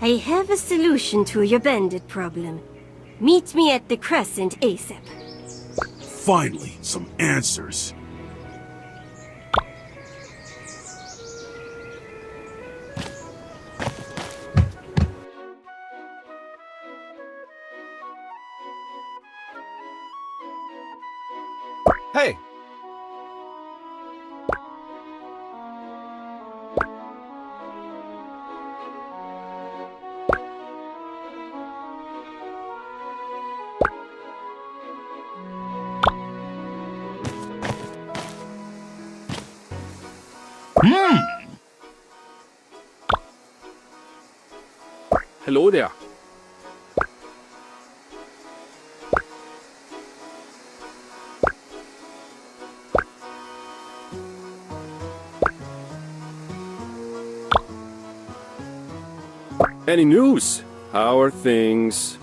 I have a solution to your bandit problem. Meet me at the Crescent ASAP. Finally, some answers. Hey! Hello there. Any news? How are things?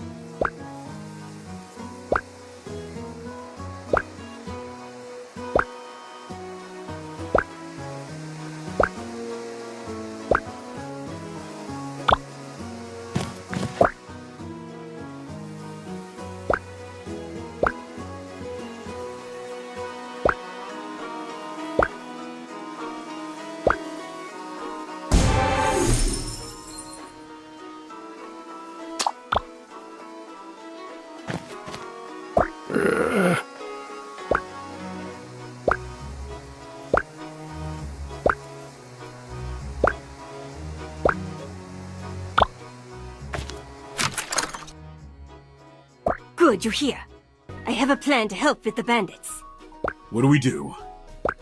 Good, you're here. I have a plan to help with the bandits. What do we do?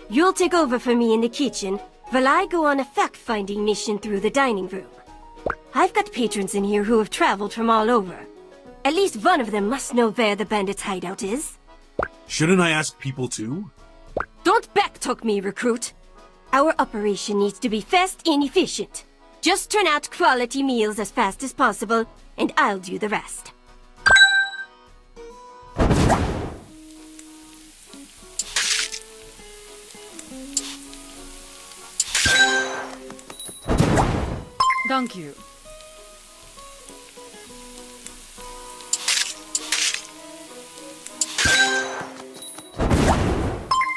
You'll take over for me in the kitchen, while I go on a fact-finding mission through the dining room. I've got patrons in here who have traveled from all over. At least one of them must know where the bandits' hideout is. Shouldn't I ask people too? Don't backtalk me, recruit. Our operation needs to be fast and efficient. Just turn out quality meals as fast as possible, and I'll do the rest. Thank you.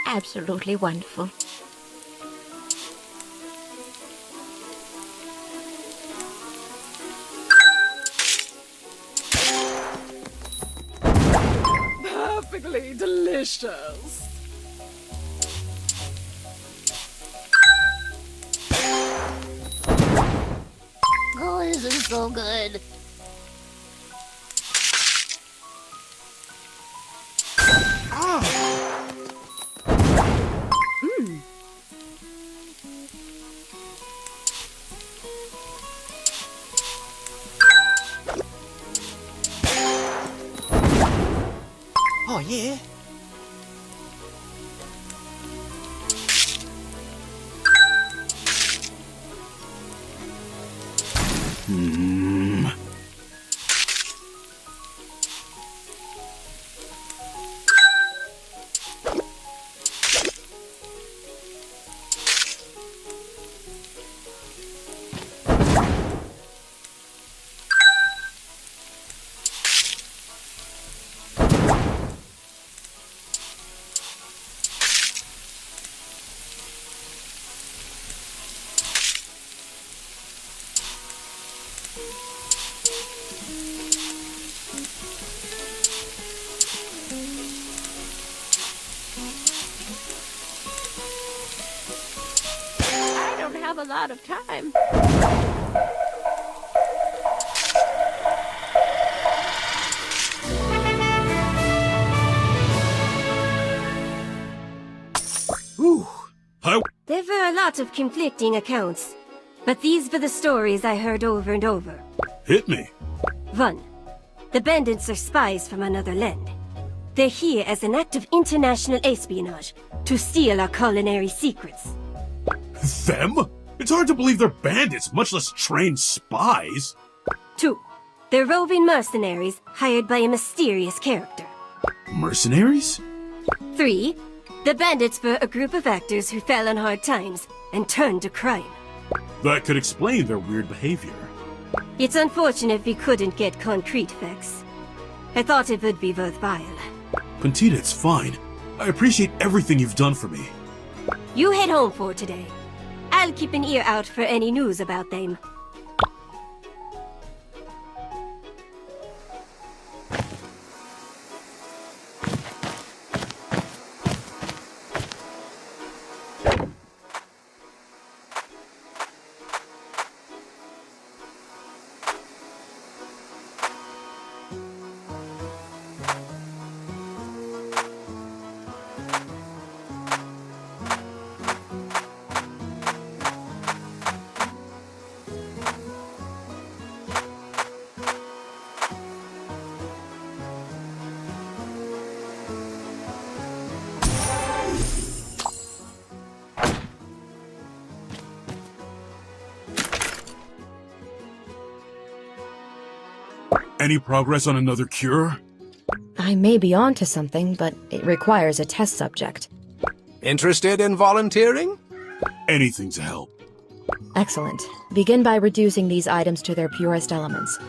Absolutely wonderful. Perfectly delicious. Oh, this is so good. Oh, yeah? I don't have a lot of time. Whew. There were a lot of conflicting accounts, but these were the stories I heard over and over. Hit me. 1. The bandits are spies from another land. They're here as an act of international espionage to steal our culinary secrets. Them? It's hard to believe they're bandits, much less trained spies. 2. They're roving mercenaries hired by a mysterious character. Mercenaries? 3. The bandits were a group of actors who fell on hard times and turned to crime. That could explain their weird behavior. It's unfortunate we couldn't get concrete facts. I thought it would be worthwhile. Pentita, it's fine. I appreciate everything you've done for me. You head home for today. I'll keep an ear out for any news about them. Any progress on another cure? I may be onto something, but it requires a test subject. Interested in volunteering? Anything to help. Excellent. Begin by reducing these items to their purest elements.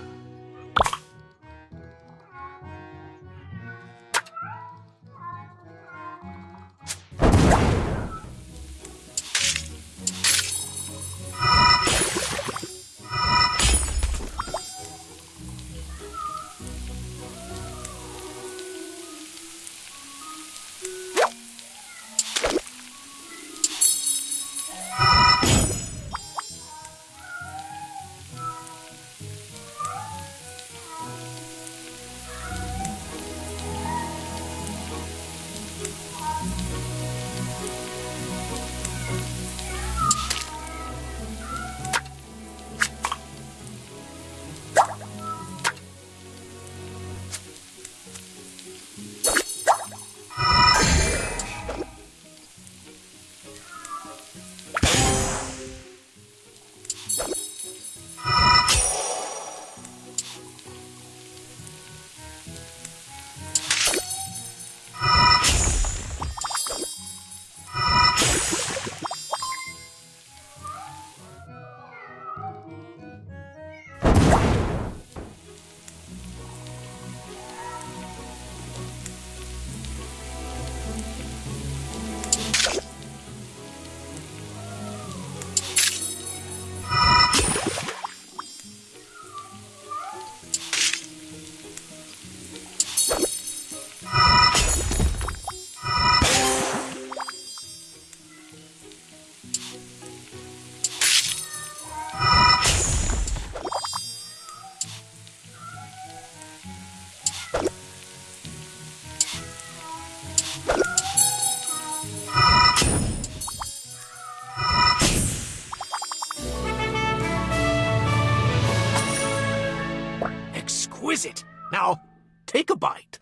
Exquisite. Now, take a bite.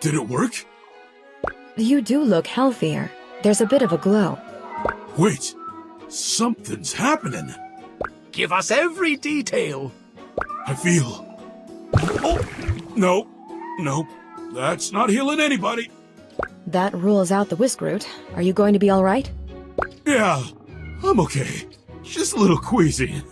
Did it work? You do look healthier. There's a bit of a glow. Wait, something's happening. Give us every detail. I feel... Oh, no, that's not healing anybody. That rules out the whisk root. Are you going to be all right? Yeah, I'm okay. Just a little queasy.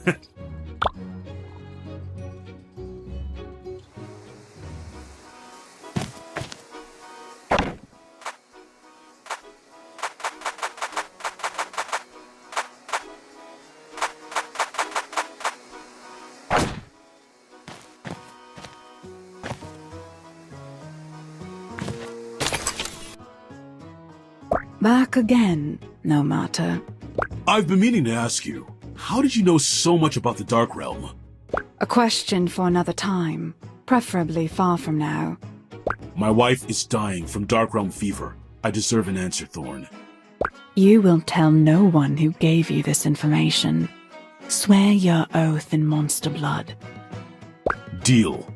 Back again, no matter. I've been meaning to ask you, how did you know so much about the Dark Realm? A question for another time, preferably far from now. My wife is dying from Dark Realm fever. I deserve an answer, Thorn. You will tell no one who gave you this information. Swear your oath in monster blood. Deal.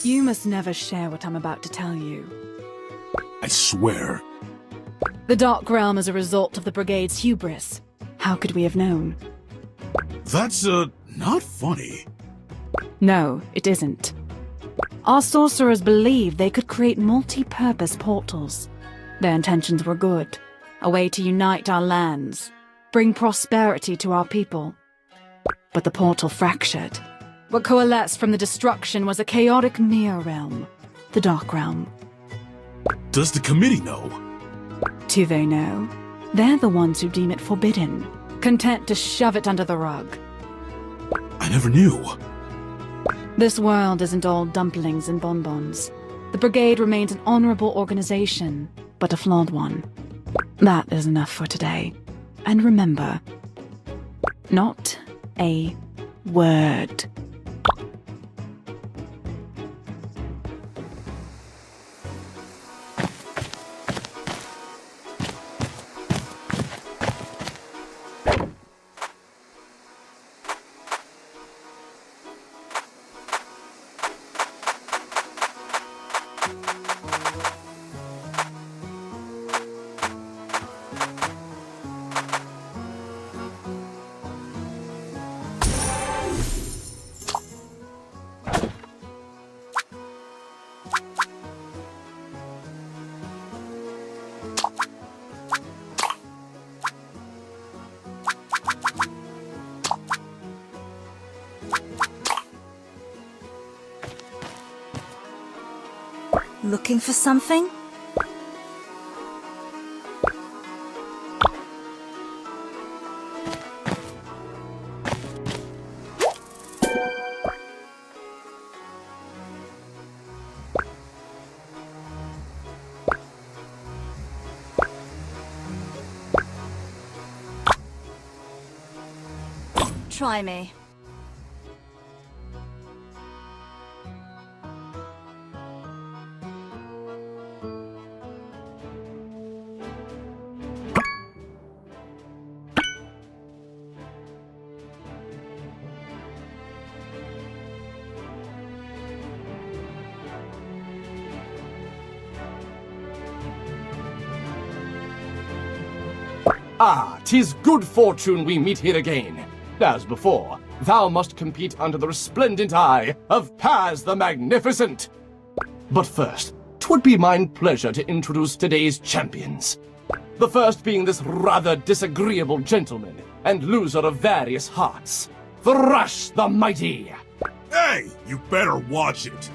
You must never share what I'm about to tell you. I swear. The Dark Realm is a result of the Brigade's hubris. How could we have known? That's, not funny. No, it isn't. Our sorcerers believed they could create multi-purpose portals. Their intentions were good. A way to unite our lands, bring prosperity to our people. But the portal fractured. What coalesced from the destruction was a chaotic mirror realm, the Dark Realm. Does the committee know? Do they know? They're the ones who deem it forbidden, content to shove it under the rug. I never knew. This world isn't all dumplings and bonbons. The Brigade remains an honorable organization, but a flawed one. That is enough for today. And remember, not a word. Looking for something? Try me. Ah, 'tis good fortune we meet here again. As before, thou must compete under the resplendent eye of Paz the Magnificent. But first, 'twould be mine pleasure to introduce today's champions. The first being this rather disagreeable gentleman and loser of various hearts, Thrash the Mighty. Hey, you better watch it.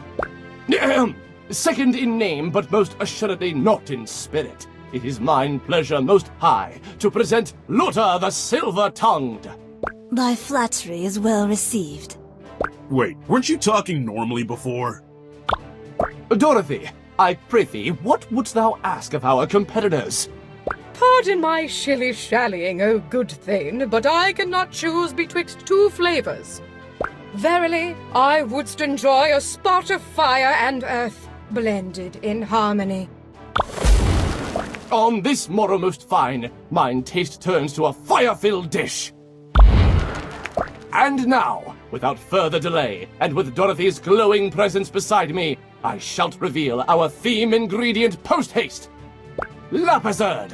Second in name, but most assuredly not in spirit. It is mine pleasure most high to present Luta the Silver-Tongued. Thy flattery is well received. Wait, weren't you talking normally before? Dorothy, I prithee, what wouldst thou ask of our competitors? Pardon my shilly-shallying, O good thane, but I cannot choose betwixt two flavors. Verily, I wouldst enjoy a spot of fire and earth blended in harmony. On this morrow most fine, mine taste turns to a fire-filled dish. And now, without further delay, and with Dorothy's glowing presence beside me, I shall reveal our theme ingredient post-haste. Lapazard!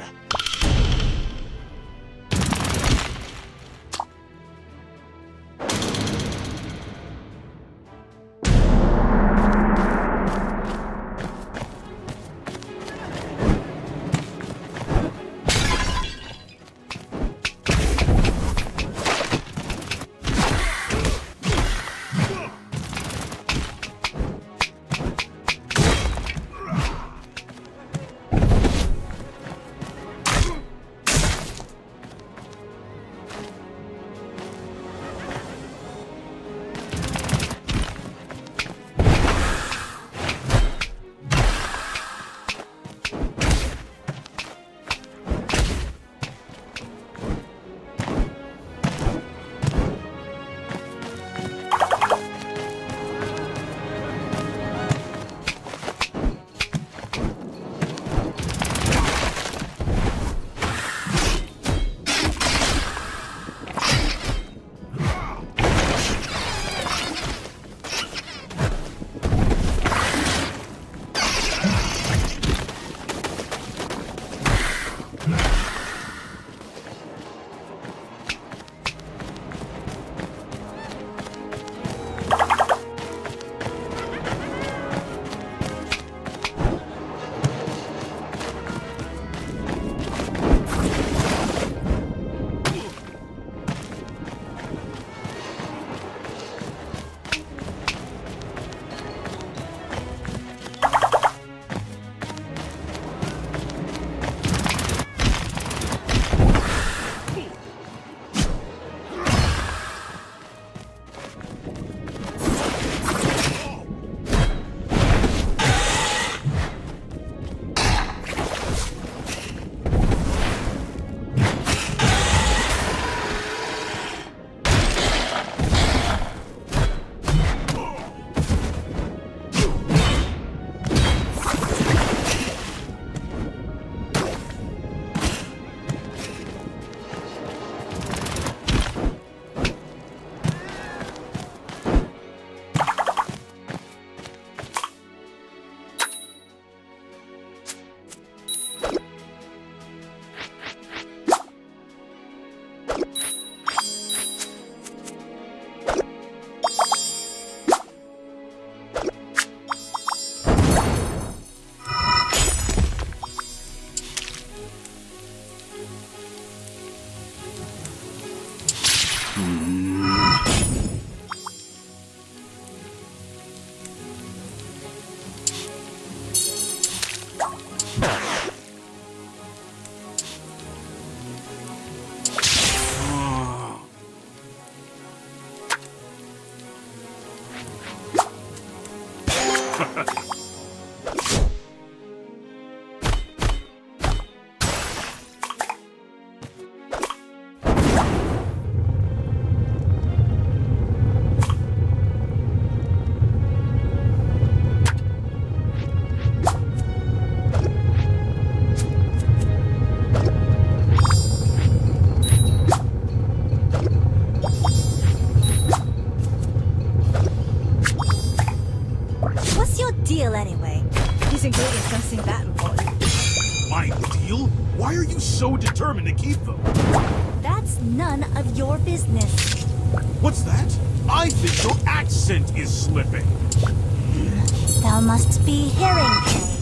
deal anyway? These ingredients don't seem that important. My deal? Why are you so determined to keep them? That's none of your business. What's that? I think your accent is slipping. Thou must be hearing pains.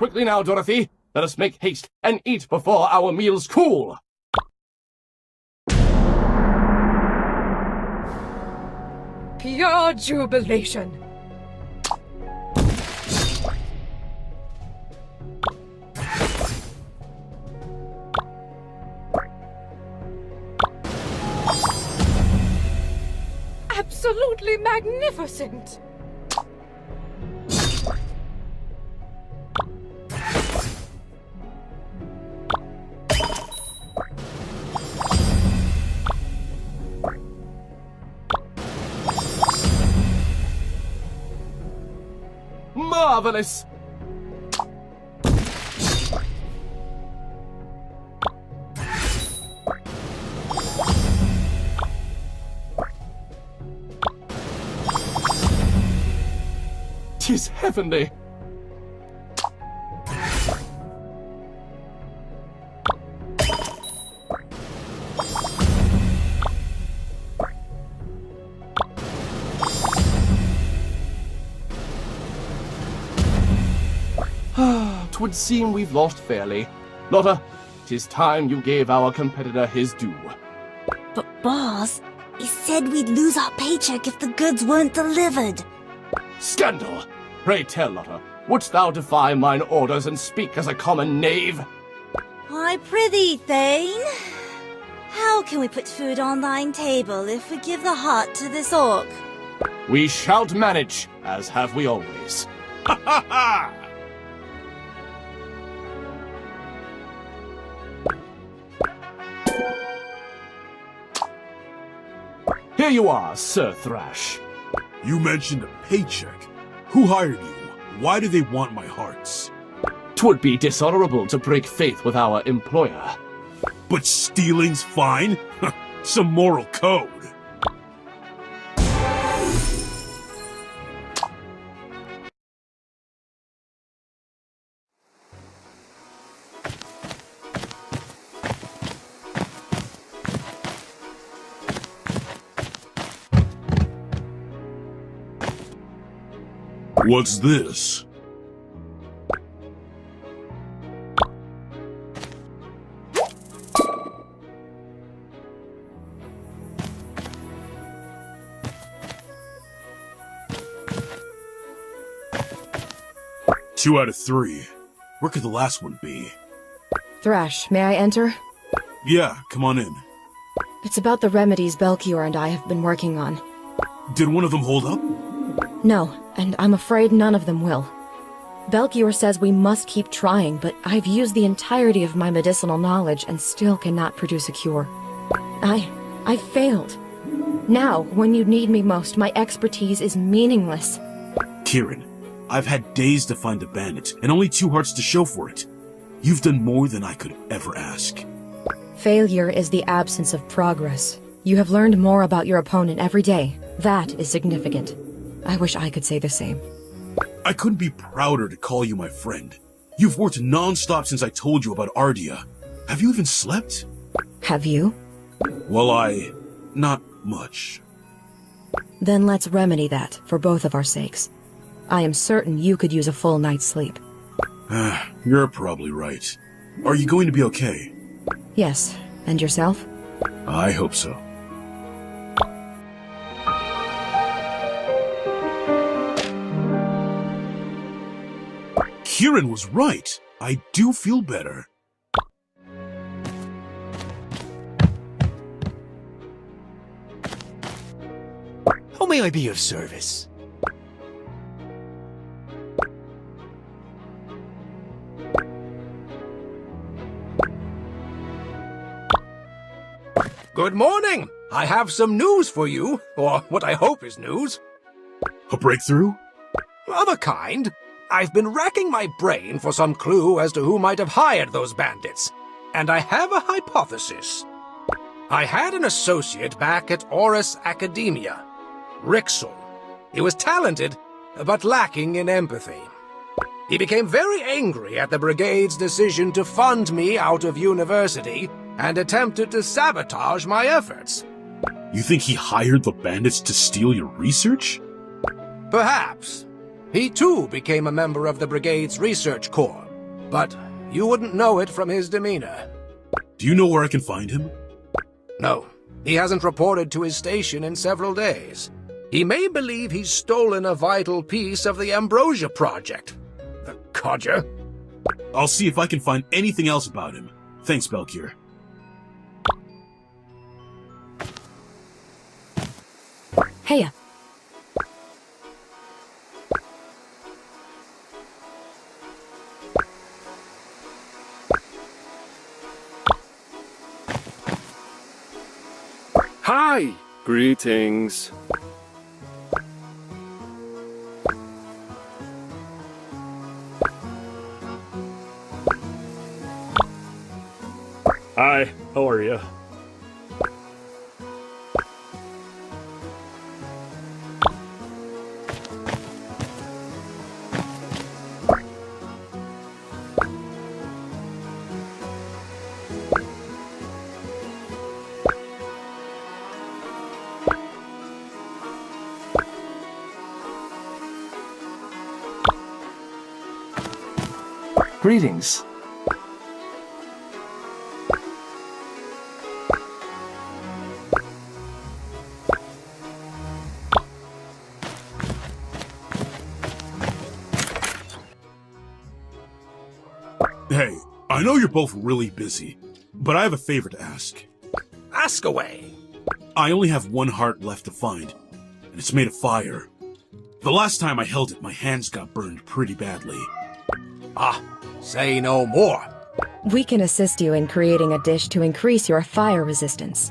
Quickly now, Dorothy. Let us make haste and eat before our meals cool. Pure jubilation. Absolutely magnificent. Marvelous! Tis heavenly! Twould seem we've lost fairly. Lotta, 'tis time you gave our competitor his due. But boss, he said we'd lose our paycheck if the goods weren't delivered. Scandal! Pray tell, Lotta, wouldst thou defy mine orders and speak as a common knave? I prithee, Thane. How can we put food on thine table if we give the heart to this orc? We shalt manage, as have we always. Ha ha ha! Here you are, Sir Thrash. You mentioned a paycheck. Who hired you? Why do they want my hearts? 'Twould be dishonorable to break faith with our employer. But stealing's fine? Some moral code. What's this? Two out of three. Where could the last one be? Thrash, may I enter? Yeah, come on in. It's about the remedies Belchior and I have been working on. Did one of them hold up? No, and I'm afraid none of them will. Belchior says we must keep trying, but I've used the entirety of my medicinal knowledge and still cannot produce a cure. I failed. Now, when you need me most, my expertise is meaningless. Kieran, I've had days to find the bandit, and only 2 hearts to show for it. You've done more than I could ever ask. Failure is the absence of progress. You have learned more about your opponent every day. That is significant. I wish I could say the same. I couldn't be prouder to call you my friend. You've worked non-stop since I told you about Ardia. Have you even slept? Have you? Well, not much. Then let's remedy that, for both of our sakes. I am certain you could use a full night's sleep. You're probably right. Are you going to be okay? Yes. And yourself? I hope so. Kieran was right. I do feel better. How may I be of service? Good morning! I have some news for you, or what I hope is news. A breakthrough? Of a kind. I've been racking my brain for some clue as to who might have hired those bandits, and I have a hypothesis. I had an associate back at Orcs Academia, Rixel. He was talented, but lacking in empathy. He became very angry at the Brigade's decision to fund me out of university and attempted to sabotage my efforts. You think he hired the bandits to steal your research? Perhaps. He too became a member of the Brigade's research corps, but you wouldn't know it from his demeanor. Do you know where I can find him? No, he hasn't reported to his station in several days. He may believe he's stolen a vital piece of the Ambrosia Project. The codger. I'll see if I can find anything else about him. Thanks, Belkier. Heya. Hi! Greetings. Hi, how are you? Greetings. Hey, I know you're both really busy, but I have a favor to ask. Ask away. I only have one heart left to find, and it's made of fire. The last time I held it, my hands got burned pretty badly. Ah, say no more. We can assist you in creating a dish to increase your fire resistance.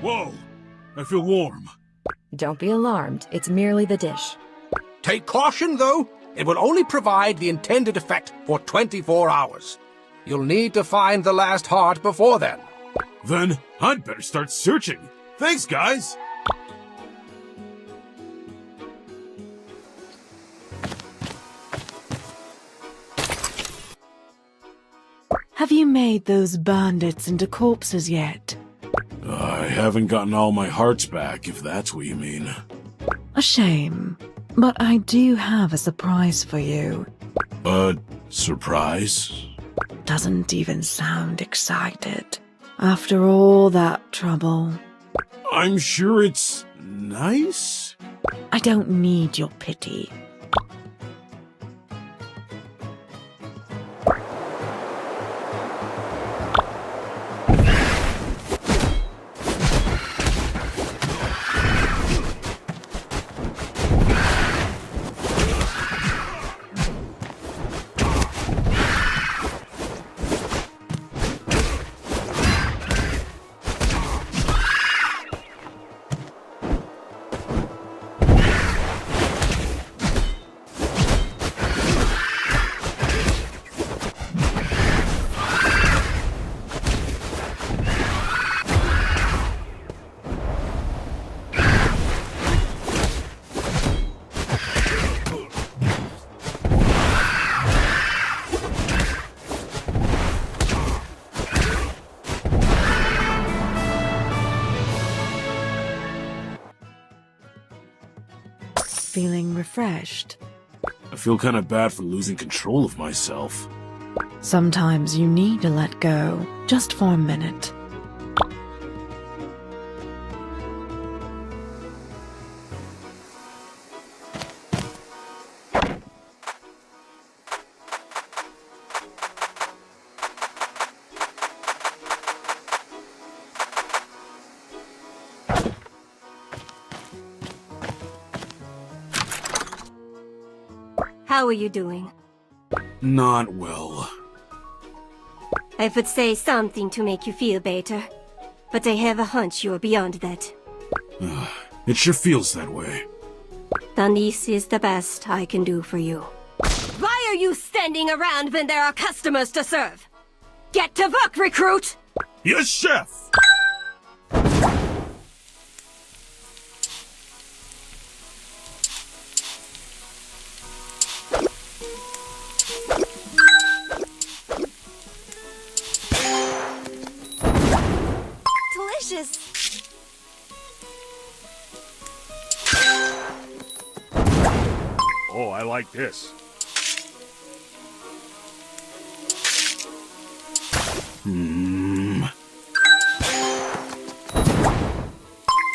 Whoa! I feel warm. Don't be alarmed, it's merely the dish. Take caution, though. It will only provide the intended effect for 24 hours. You'll need to find the last heart before then. Then I'd better start searching. Thanks, guys! Have you made those bandits into corpses yet? I haven't gotten all my hearts back, if that's what you mean. A shame. But I do have a surprise for you. A surprise? Doesn't even sound excited. After all that trouble. I'm sure it's nice? I don't need your pity. feeling refreshed? I feel kind of bad for losing control of myself. Sometimes you need to let go, just for a minute. How are you doing? Not well. I would say something to make you feel better, but I have a hunch you're beyond that. It sure feels that way. Then this is the best I can do for you. Why are you standing around when there are customers to serve? Get to work, recruit! Yes, chef! Delicious. Oh, I like this.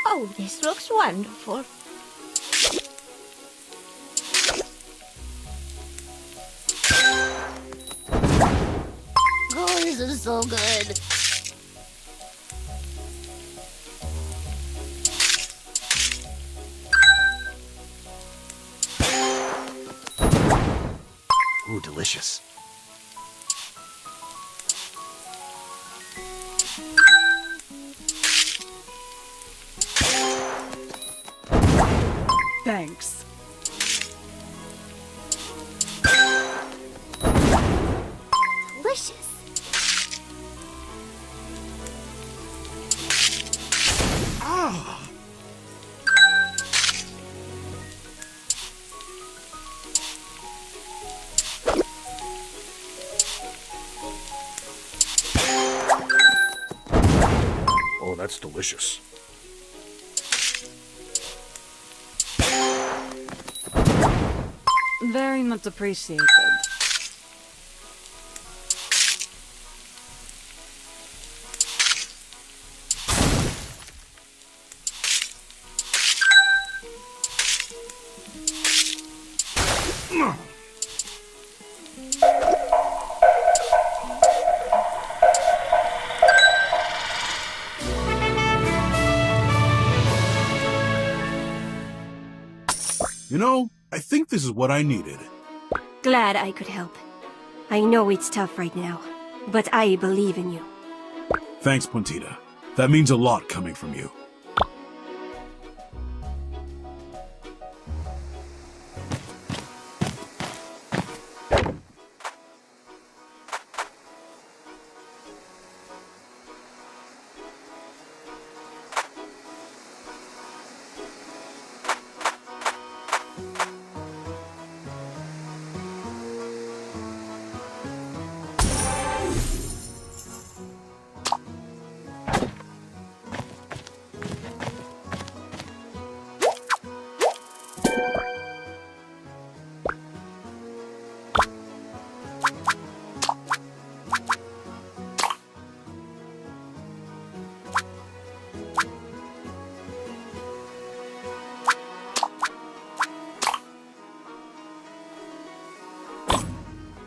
Oh, this looks wonderful. Oh, this is so good. Ooh, delicious. Thanks. Delicious. Oh, that's delicious. Very much appreciated. You know, I think this is what I needed. Glad I could help. I know it's tough right now, but I believe in you. Thanks, Puntita. That means a lot coming from you.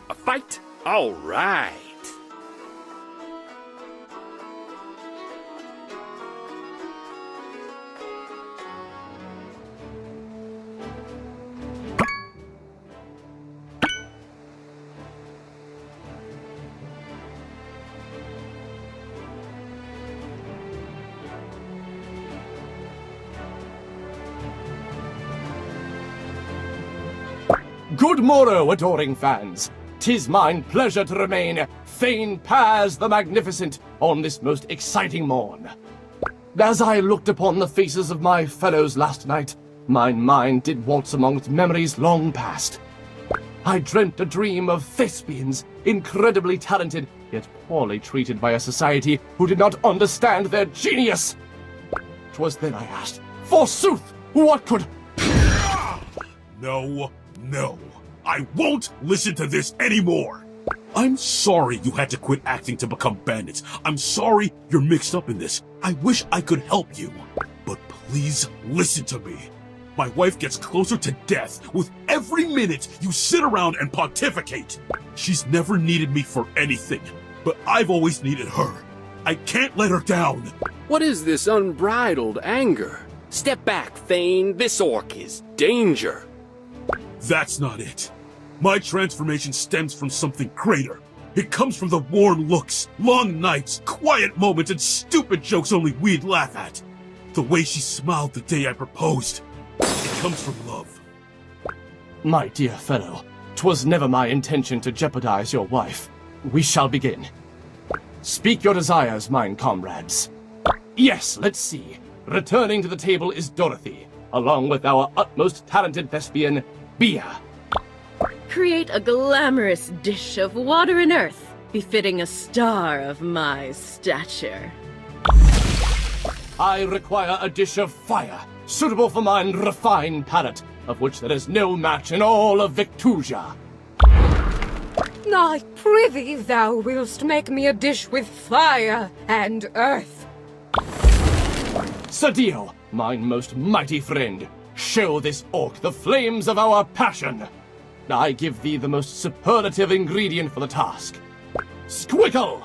A fight? All right. Good morrow, adoring fans. 'Tis mine pleasure to remain Thane Paz the Magnificent on this most exciting morn. As I looked upon the faces of my fellows last night, mine mind did waltz amongst memories long past. I dreamt a dream of thespians, incredibly talented, yet poorly treated by a society who did not understand their genius. 'Twas then I asked, forsooth, what could... No, no. I won't listen to this anymore. I'm sorry you had to quit acting to become bandits. I'm sorry you're mixed up in this. I wish I could help you. But please listen to me. My wife gets closer to death with every minute you sit around and pontificate. She's never needed me for anything, but I've always needed her. I can't let her down. What is this unbridled anger? Step back, Thane. This orc is danger. That's not it. My transformation stems from something greater. It comes from the warm looks, long nights, quiet moments, and stupid jokes only we'd laugh at. The way she smiled the day I proposed. It comes from love. My dear fellow, 'twas never my intention to jeopardize your wife. We shall begin. Speak your desires, mine comrades. Yes, let's see. Returning to the table is Dorothy, along with our utmost talented thespian, Bia. Create a glamorous dish of water and earth, befitting a star of my stature. I require a dish of fire, suitable for mine refined palate, of which there is no match in all of Victusia. I prithee thou willst make me a dish with fire and earth. Sadio, mine most mighty friend, show this orc the flames of our passion. I give thee the most superlative ingredient for the task. Squickle!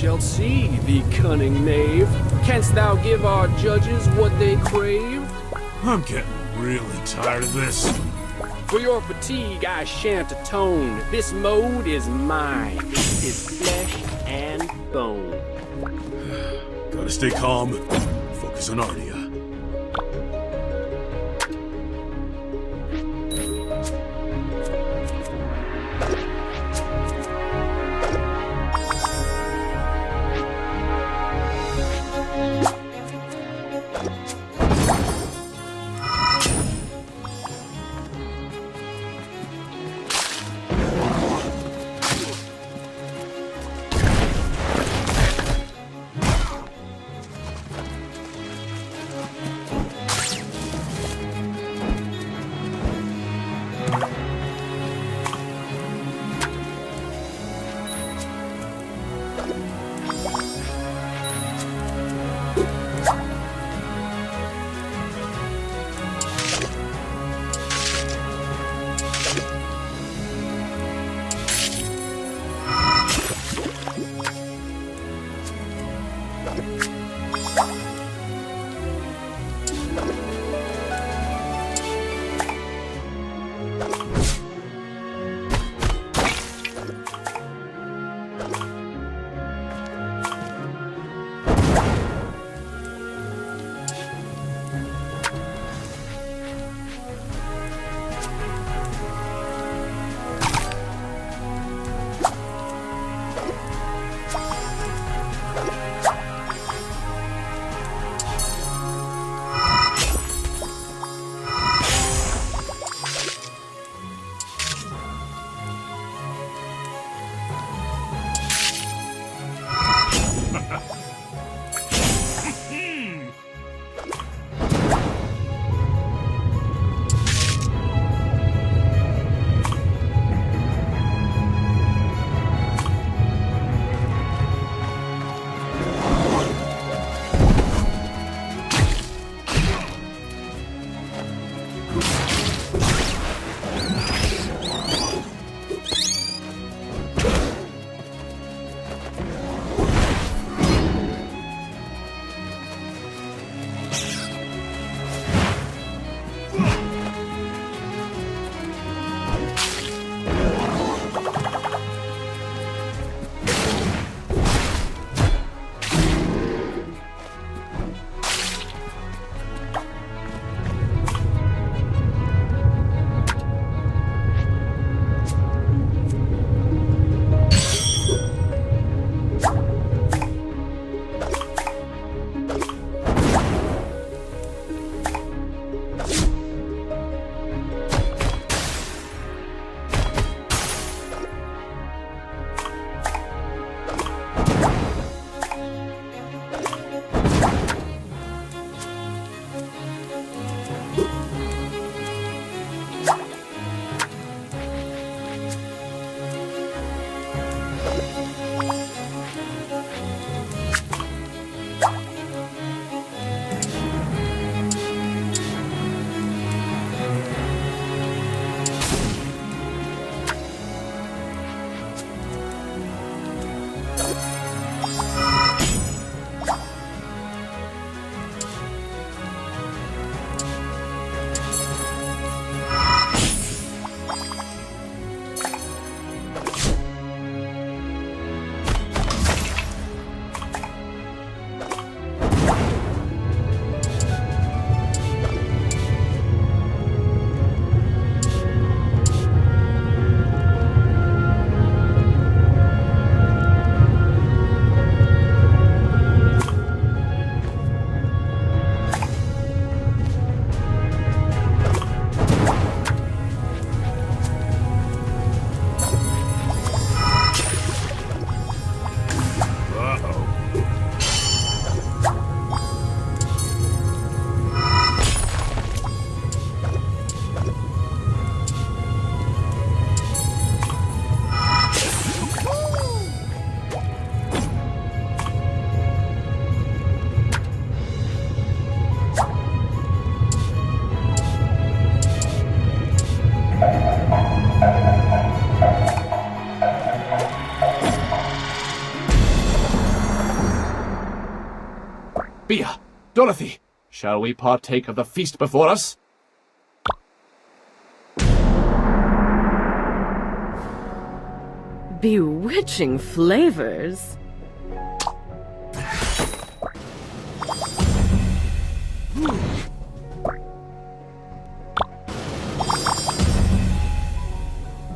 shalt see, thee cunning knave. Canst thou give our judges what they crave? I'm getting really tired of this. For your fatigue I shan't atone. This mode is mine. It is flesh and bone. Gotta stay calm. Focus on Arnia. Dorothy, shall we partake of the feast before us? Bewitching flavors.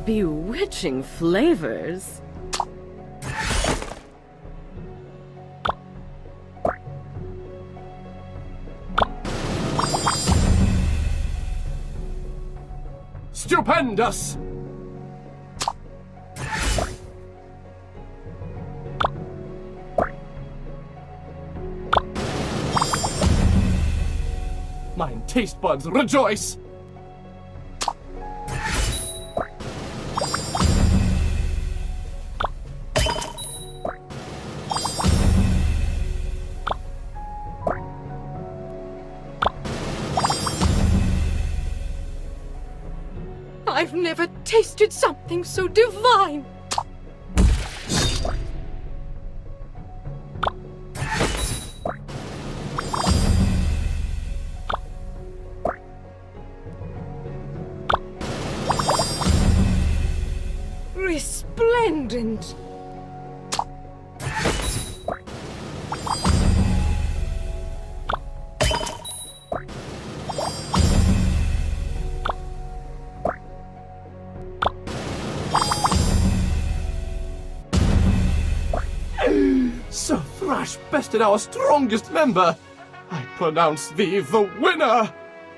Bewitching flavors. Stupendous! Mine taste buds rejoice! I've never tasted something so divine. Resplendent. Sir Thrash bested our strongest member. I pronounce thee the winner!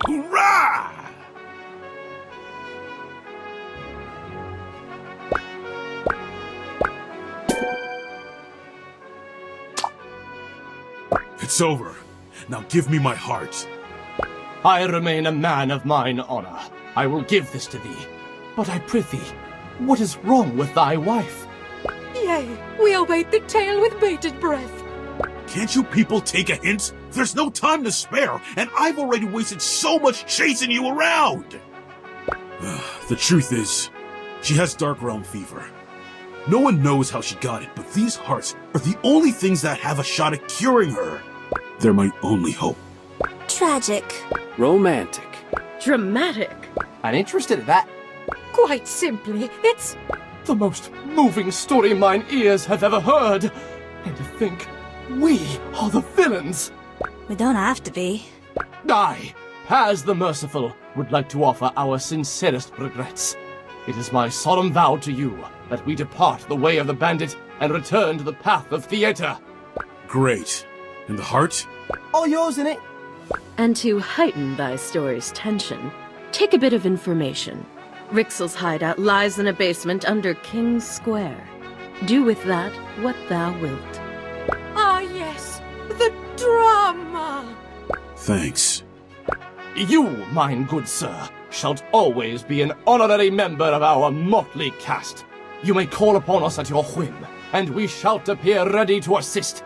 Hurrah! It's over. Now give me my heart. I remain a man of mine honor. I will give this to thee. But I prithee, what is wrong with thy wife? Yea, we await the tale with bated breath. Can't you people take a hint? There's no time to spare, and I've already wasted so much chasing you around! The truth is, she has Dark Realm fever. No one knows how she got it, but these hearts are the only things that have a shot at curing her. They're my only hope. Tragic. Romantic. Dramatic. I'm interested in that. Quite simply, it's... The most moving story mine ears have ever heard. And to think, we are the villains. We don't have to be. I, Paz the Merciful, would like to offer our sincerest regrets. It is my solemn vow to you that we depart the way of the bandit and return to the path of theater. Great. And the heart? All yours in it. And to heighten thy story's tension, take a bit of information. Rixel's hideout lies in a basement under King's Square. Do with that what thou wilt. Ah, yes, the drama! Thanks. You, mine good sir, shalt always be an honorary member of our motley cast. You may call upon us at your whim, and we shall appear ready to assist.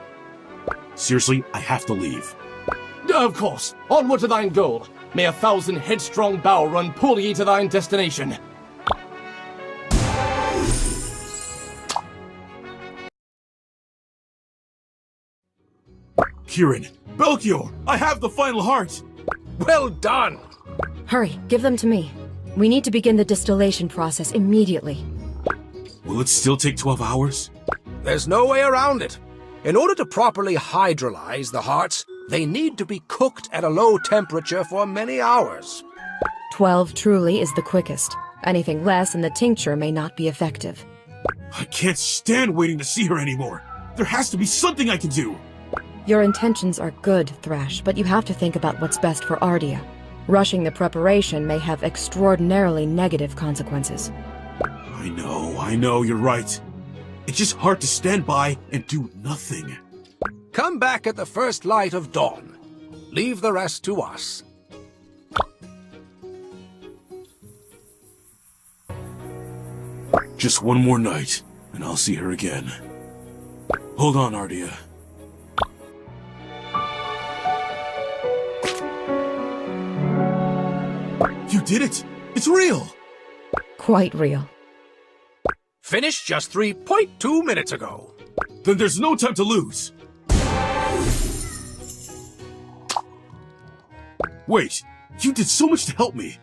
Seriously, I have to leave. Of course, onward to thine goal. May 1,000 headstrong bow run pull ye to thine destination. Kieran, Belchior, I have the final heart! Well done! Hurry, give them to me. We need to begin the distillation process immediately. Will it still take 12 hours? There's no way around it. In order to properly hydrolyze the hearts, they need to be cooked at a low temperature for many hours. 12 truly is the quickest. Anything less in the tincture may not be effective. I can't stand waiting to see her anymore. There has to be something I can do. Your intentions are good, Thrash, but you have to think about what's best for Ardia. Rushing the preparation may have extraordinarily negative consequences. I know, you're right. It's just hard to stand by and do nothing. Come back at the first light of dawn. Leave the rest to us. Just one more night, and I'll see her again. Hold on, Ardia. You did it! It's real! Quite real. Finished just 3.2 minutes ago. Then there's no time to lose. Wait, you did so much to help me.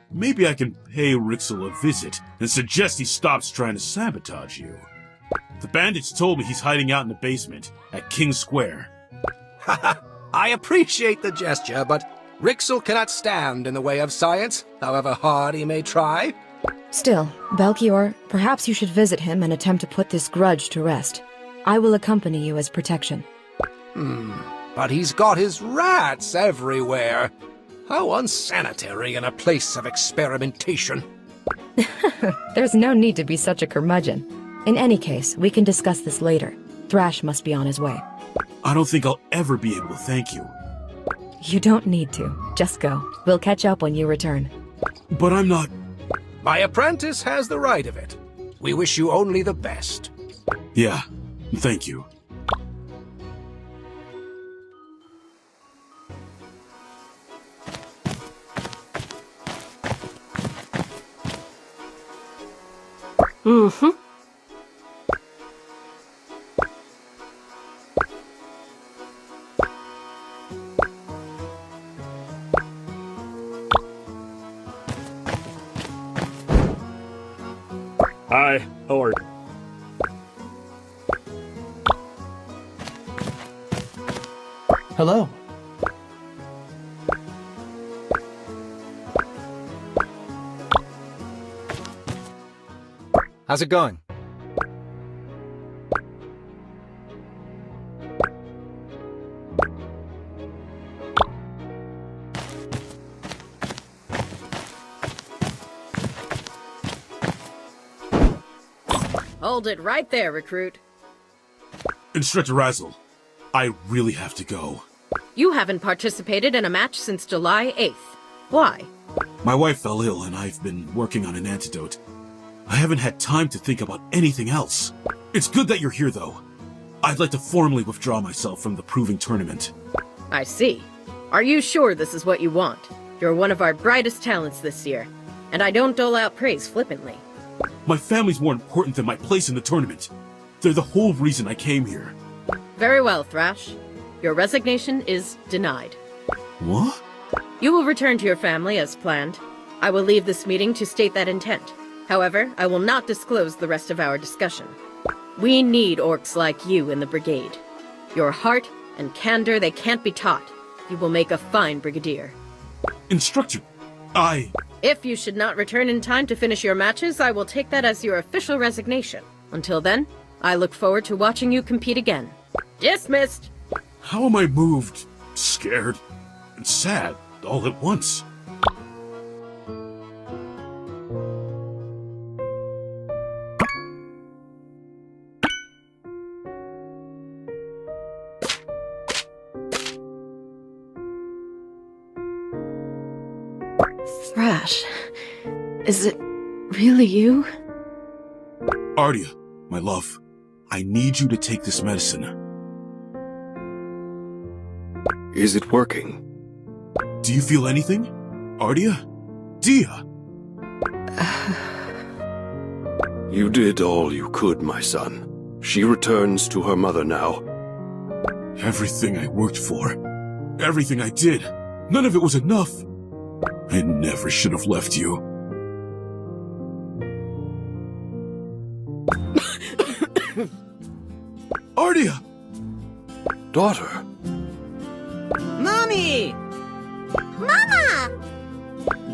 Maybe I can pay Rixel a visit and suggest he stops trying to sabotage you. The bandits told me he's hiding out in the basement at King Square. I appreciate the gesture, but Rixel cannot stand in the way of science, however hard he may try. Still, Belchior, perhaps you should visit him and attempt to put this grudge to rest. I will accompany you as protection. But he's got his rats everywhere. How unsanitary in a place of experimentation. There's no need to be such a curmudgeon. In any case, we can discuss this later. Thrash must be on his way. I don't think I'll ever be able to thank you. You don't need to. Just go. We'll catch up when you return. But I'm not... My apprentice has the right of it. We wish you only the best. Yeah, thank you. Mm-hmm. Hi, how are you? Hello. How's it going? Hold it right there, recruit. Instructor Razzle, I really have to go. You haven't participated in a match since July 8th. Why? My wife fell ill and I've been working on an antidote. I haven't had time to think about anything else. It's good that you're here, though. I'd like to formally withdraw myself from the proving tournament. I see. Are you sure this is what you want? You're one of our brightest talents this year, and I don't dole out praise flippantly. My family's more important than my place in the tournament. They're the whole reason I came here. Very well, Thrash. Your resignation is denied. What? You will return to your family as planned. I will leave this meeting to state that intent. However, I will not disclose the rest of our discussion. We need orcs like you in the brigade. Your heart and candor, they can't be taught. You will make a fine brigadier. Instructor, If you should not return in time to finish your matches, I will take that as your official resignation. Until then, I look forward to watching you compete again. Dismissed! How am I moved, scared, and sad all at once? Thrash, is it really you? Ardia, my love, I need you to take this medicine. Is it working? Do you feel anything? Ardia? Dia? You did all you could, my son. She returns to her mother now. Everything I worked for, everything I did, none of it was enough. I never should have left you. Ardia! Daughter! Mommy! Mama!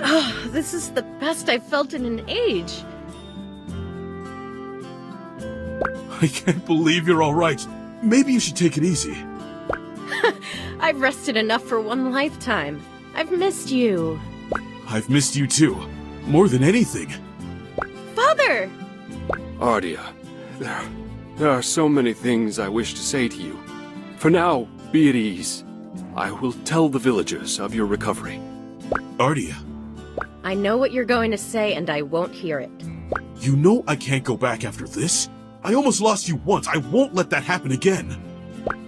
Oh, this is the best I've felt in an age. I can't believe you're all right. Maybe you should take it easy. I've rested enough for one lifetime. I've missed you. I've missed you too. More than anything. Father! Ardia, there are so many things I wish to say to you. For now, be at ease. I will tell the villagers of your recovery. Ardia. I know what you're going to say, and I won't hear it. You know I can't go back after this. I almost lost you once. I won't let that happen again.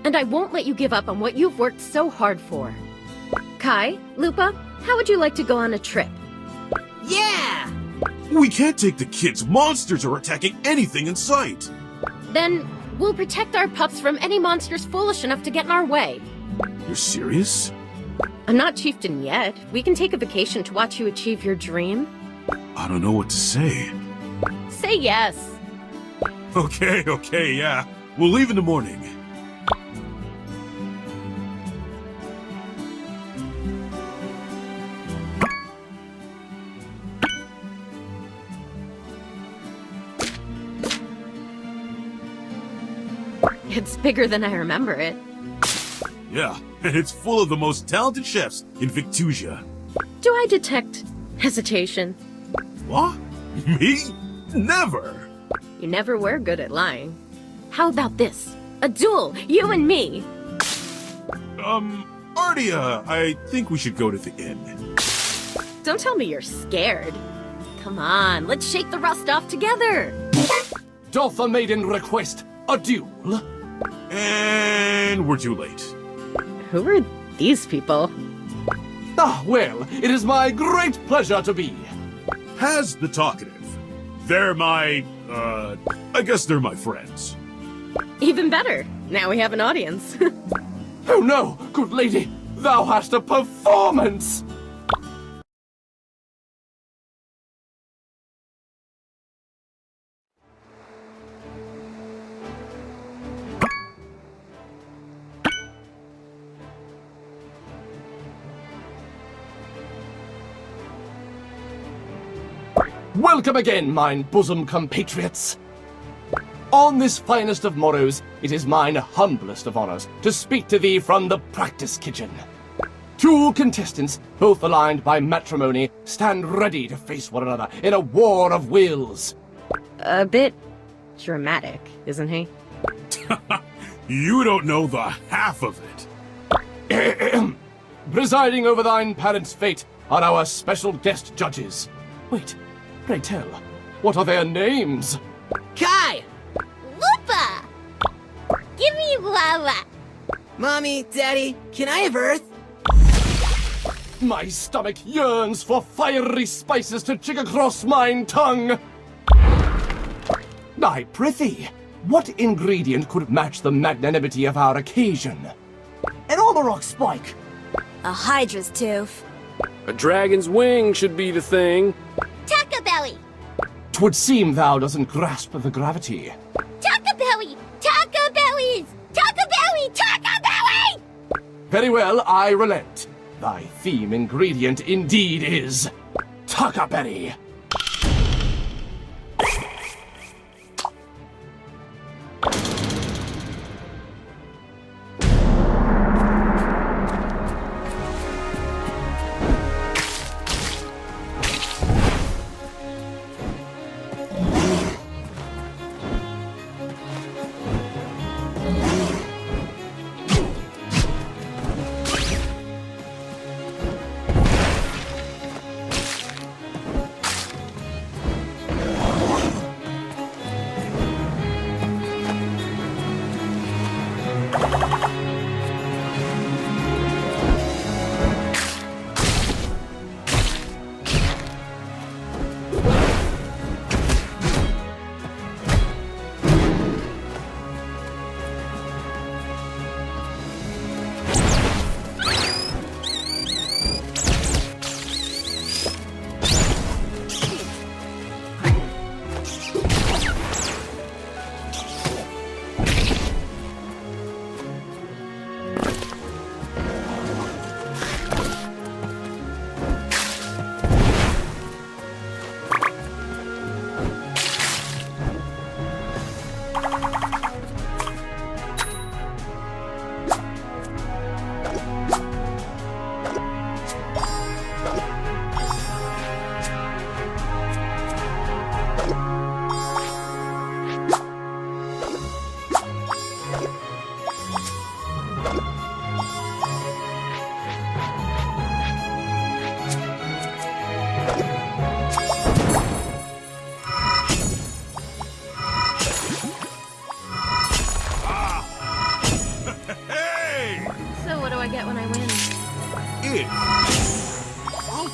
And I won't let you give up on what you've worked so hard for. Kai, Lupa, how would you like to go on a trip? Yeah! We can't take the kids. Monsters are attacking anything in sight. Then we'll protect our pups from any monsters foolish enough to get in our way. You're serious? I'm not chieftain yet. We can take a vacation to watch you achieve your dream. I don't know what to say. Say yes. Okay, yeah. We'll leave in the morning. It's bigger than I remember it. Yeah, and it's full of the most talented chefs in Victusia. Do I detect hesitation? What? Me? Never! You never were good at lying. How about this? A duel, you and me! Ardia, I think we should go to the inn. Don't tell me you're scared. Come on, let's shake the rust off together! Doth the maiden request a duel? And we're too late. Who are these people? Ah, well, it is my great pleasure to be. Has the talkative. They're my, I guess they're my friends. Even better. Now we have an audience. Oh no, good lady, thou hast a performance! Welcome again, mine bosom compatriots. On this finest of morrows, it is mine humblest of honors to speak to thee from the practice kitchen. 2 contestants, both aligned by matrimony, stand ready to face one another in a war of wills. A bit dramatic, isn't he? You don't know the half of it. Presiding over thine parents' fate are our special guest judges. Wait, pray tell, what are their names? Kai! Lupa! Give me lava! Mommy, Daddy, can I have Earth? My stomach yearns for fiery spices to chick across mine tongue! I prithee, what ingredient could match the magnanimity of our occasion? An Orc spike! A Hydra's tooth. A dragon's wing should be the thing. Taco belly! 'Twould seem thou doesn't grasp the gravity. Taco belly! Taco bellies! Taco belly! Taco belly! Very well, I relent. Thy theme ingredient indeed is Tuckerberry.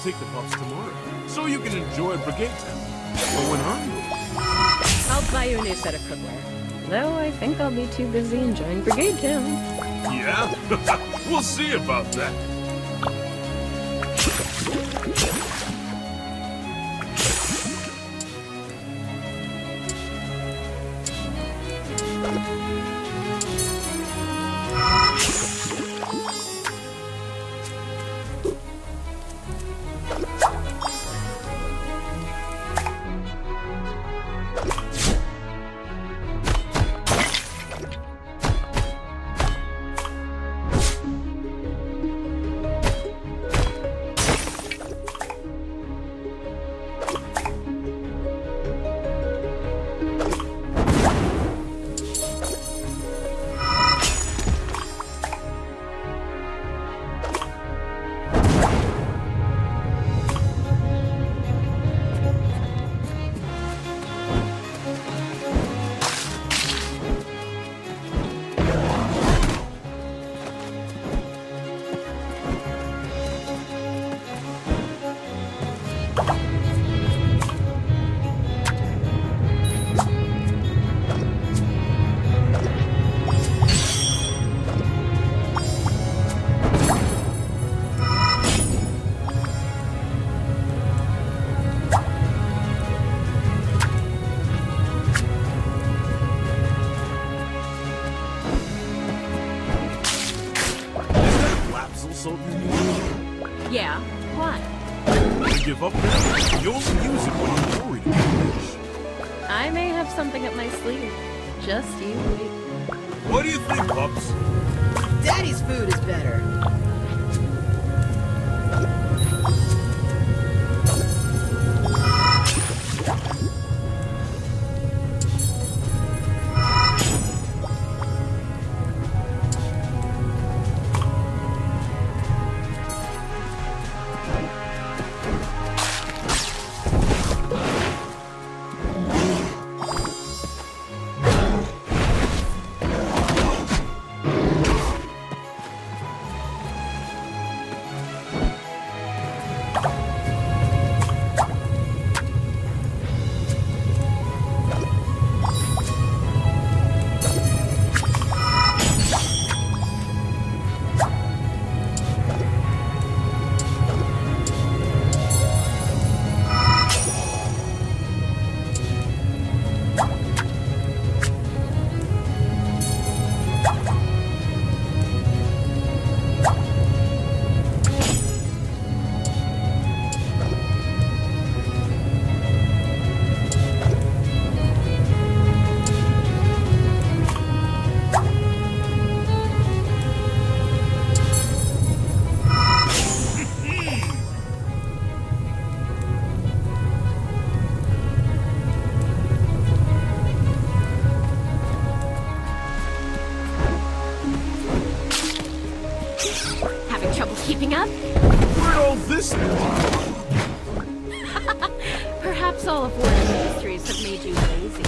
Take the pups tomorrow, so you can enjoy Brigade Town. But when are you? I'll buy you a new set of cookware. Though I think I'll be too busy enjoying Brigade Town. Yeah? We'll see about that. Yeah, why? You give up now? You only use it when you're worried about fish. I may have something up my sleeve. Just you wait. What do you think, pups? Daddy's food is better. Keeping up? Where'd all this Perhaps all of Warren's mysteries have made you lazy.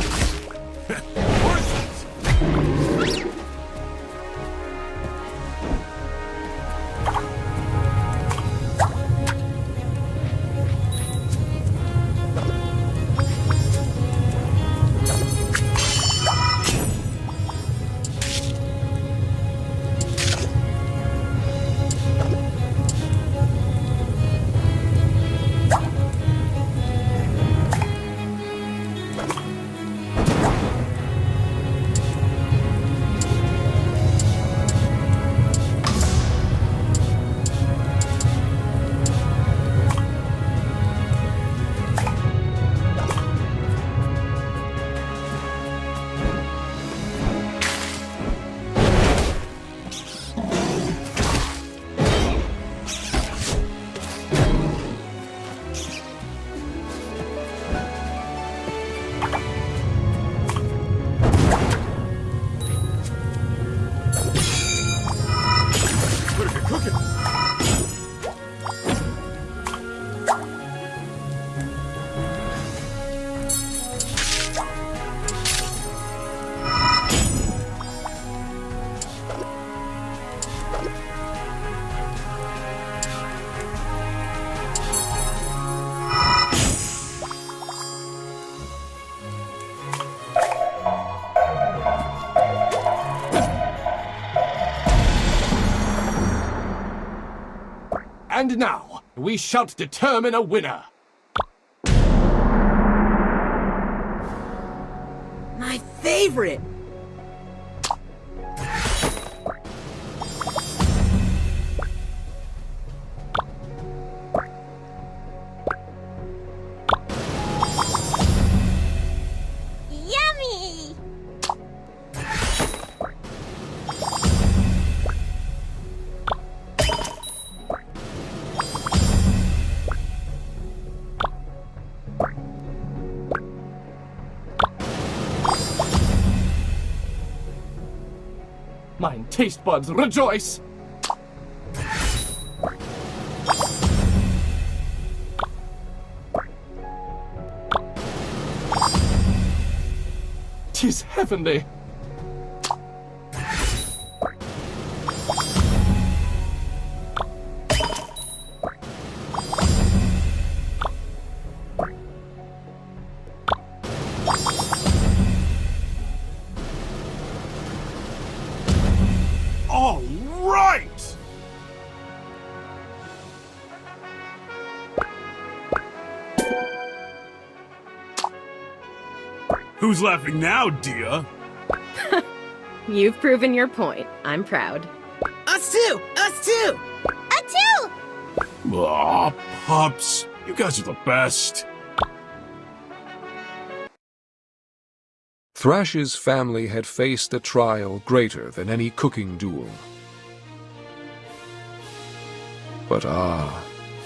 And now, we shall determine a winner. My favorite! Yummy! Mine taste buds rejoice! Tis heavenly! All right! Who's laughing now, Dia? You've proven your point. I'm proud. Us too! Us too! Us too! Aw, pups. You guys are the best. Thrash's family had faced a trial greater than any cooking duel. But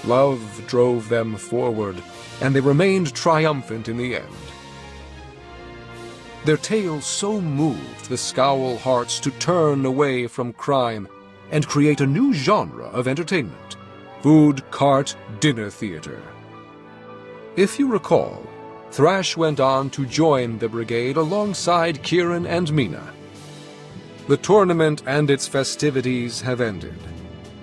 love drove them forward, and they remained triumphant in the end. Their tales so moved the Scowl hearts to turn away from crime and create a new genre of entertainment: food cart dinner theater. If you recall, Thrash went on to join the brigade alongside Kieran and Mina. The tournament and its festivities have ended.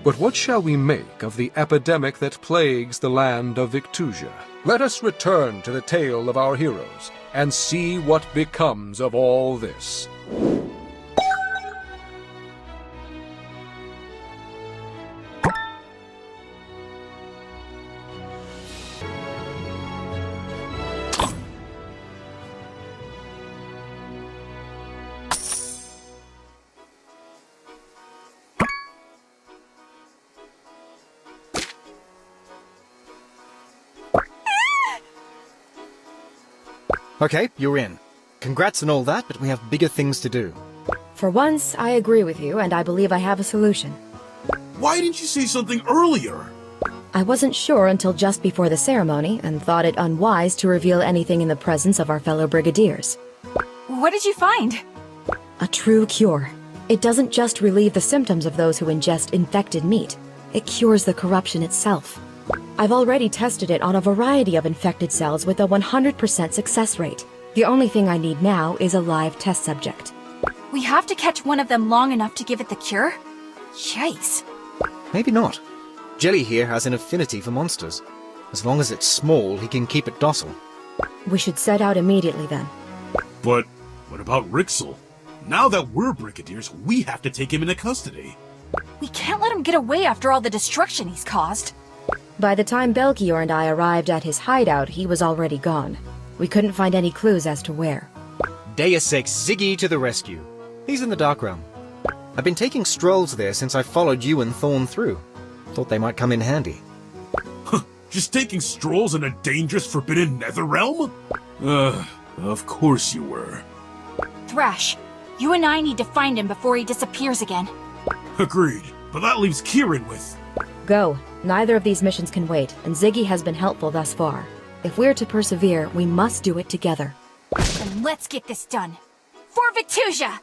But what shall we make of the epidemic that plagues the land of Victusia? Let us return to the tale of our heroes and see what becomes of all this. Okay, you're in. Congrats and all that, but we have bigger things to do. For once, I agree with you, and I believe I have a solution. Why didn't you say something earlier? I wasn't sure until just before the ceremony, and thought it unwise to reveal anything in the presence of our fellow brigadiers. What did you find? A true cure. It doesn't just relieve the symptoms of those who ingest infected meat. It cures the corruption itself. I've already tested it on a variety of infected cells with a 100% success rate. The only thing I need now is a live test subject. We have to catch one of them long enough to give it the cure? Yikes. Maybe not. Jelly here has an affinity for monsters. As long as it's small, he can keep it docile. We should set out immediately then. But what about Rixel? Now that we're brigadiers, we have to take him into custody. We can't let him get away after all the destruction he's caused. By the time Belkior and I arrived at his hideout, he was already gone. We couldn't find any clues as to where. Deus Ex Ziggy to the rescue. He's in the Dark Realm. I've been taking strolls there since I followed you and Thorn through. Thought they might come in handy. Just taking strolls in a dangerous, forbidden nether realm? Of course you were. Thrash, you and I need to find him before he disappears again. Agreed, but that leaves Kieran with... Go. Neither of these missions can wait, and Ziggy has been helpful thus far. If we're to persevere, we must do it together. Then let's get this done. For Victusia!